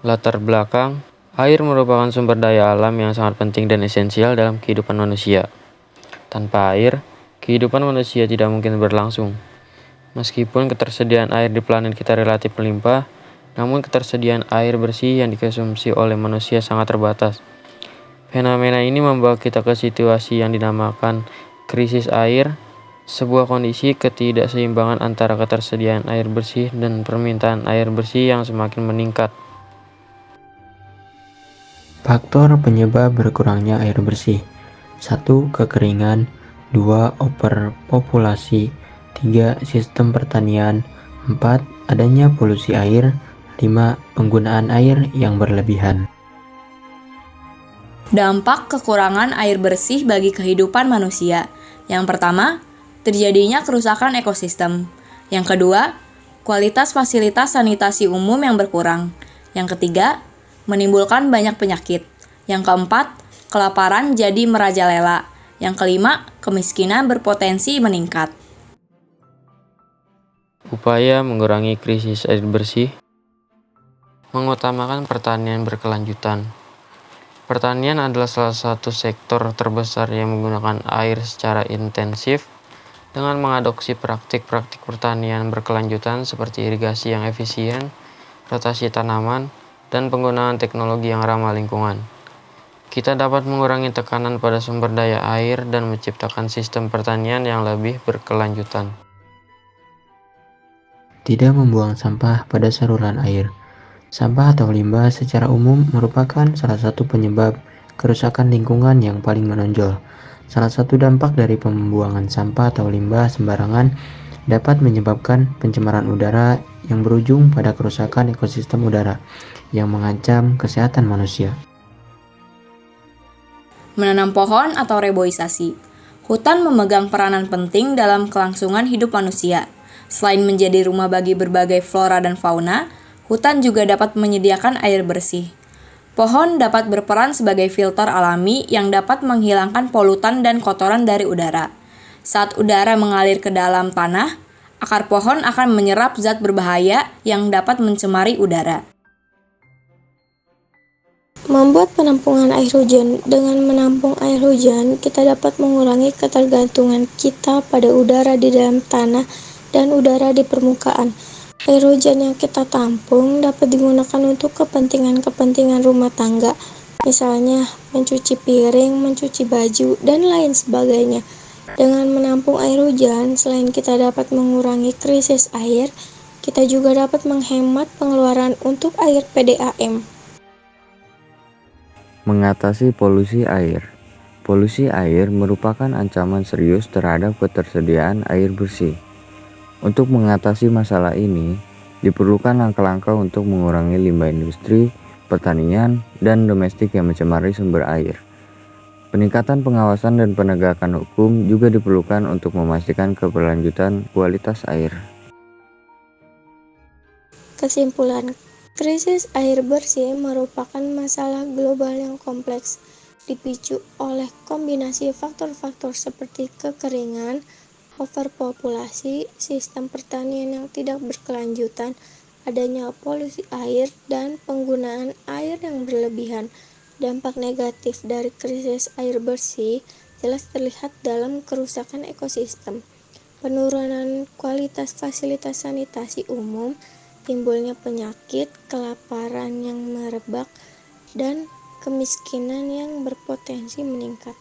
Latar belakang, air merupakan sumber daya alam yang sangat penting dan esensial dalam kehidupan manusia. Tanpa air, kehidupan manusia tidak mungkin berlangsung. Meskipun ketersediaan air di planet kita relatif melimpah, namun ketersediaan air bersih yang dikonsumsi oleh manusia sangat terbatas. Fenomena ini membawa kita ke situasi yang dinamakan krisis air, sebuah kondisi ketidakseimbangan antara ketersediaan air bersih dan permintaan air bersih yang semakin meningkat. Faktor penyebab berkurangnya air bersih: 1. Kekeringan. 2. Overpopulasi. 3. Sistem pertanian. 4. Adanya polusi air. 5. Penggunaan air yang berlebihan. Dampak kekurangan air bersih bagi kehidupan manusia. Yang pertama, terjadinya kerusakan ekosistem. Yang kedua, kualitas fasilitas sanitasi umum yang berkurang. Yang ketiga, menimbulkan banyak penyakit. Yang keempat, kelaparan jadi merajalela. Yang kelima, kemiskinan berpotensi meningkat. Upaya mengurangi krisis air bersih, mengutamakan pertanian berkelanjutan. Pertanian adalah salah satu sektor terbesar yang menggunakan air secara intensif. Dengan mengadopsi praktik-praktik pertanian berkelanjutan seperti irigasi yang efisien, rotasi tanaman, dan penggunaan teknologi yang ramah lingkungan, kita dapat mengurangi tekanan pada sumber daya air dan menciptakan sistem pertanian yang lebih berkelanjutan. Tidak membuang sampah pada saluran air. Sampah atau limbah secara umum merupakan salah satu penyebab kerusakan lingkungan yang paling menonjol. Salah satu dampak dari pembuangan sampah atau limbah sembarangan dapat menyebabkan pencemaran udara yang berujung pada kerusakan ekosistem udara yang mengancam kesehatan manusia. Menanam pohon atau reboisasi. Hutan memegang peranan penting dalam kelangsungan hidup manusia. Selain menjadi rumah bagi berbagai flora dan fauna, hutan juga dapat menyediakan air bersih. Pohon dapat berperan sebagai filter alami yang dapat menghilangkan polutan dan kotoran dari udara. Saat udara mengalir ke dalam tanah, akar pohon akan menyerap zat berbahaya yang dapat mencemari udara. Membuat penampungan air hujan. Dengan menampung air hujan, kita dapat mengurangi ketergantungan kita pada udara di dalam tanah dan udara di permukaan. Air hujan yang kita tampung dapat digunakan untuk kepentingan-kepentingan rumah tangga, misalnya mencuci piring, mencuci baju, dan lain sebagainya. Dengan menampung air hujan, selain kita dapat mengurangi krisis air, kita juga dapat menghemat pengeluaran untuk air PDAM. Mengatasi polusi air. Polusi air merupakan ancaman serius terhadap ketersediaan air bersih. Untuk mengatasi masalah ini, diperlukan langkah-langkah untuk mengurangi limbah industri, pertanian, dan domestik yang mencemari sumber air. Peningkatan pengawasan dan penegakan hukum juga diperlukan untuk memastikan keberlanjutan kualitas air. Kesimpulan, krisis air bersih merupakan masalah global yang kompleks, dipicu oleh kombinasi faktor-faktor seperti kekeringan, overpopulasi, sistem pertanian yang tidak berkelanjutan, adanya polusi air, dan penggunaan air yang berlebihan. Dampak negatif dari krisis air bersih jelas terlihat dalam kerusakan ekosistem, penurunan kualitas fasilitas sanitasi umum, timbulnya penyakit, kelaparan yang merebak, dan kemiskinan yang berpotensi meningkat.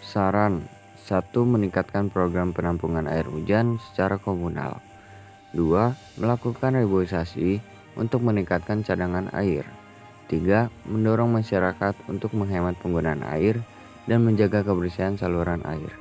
Saran: 1. Meningkatkan program penampungan air hujan secara komunal. 2. Melakukan reboisasi untuk meningkatkan cadangan air. 3. Mendorong masyarakat untuk menghemat penggunaan air dan menjaga kebersihan saluran air.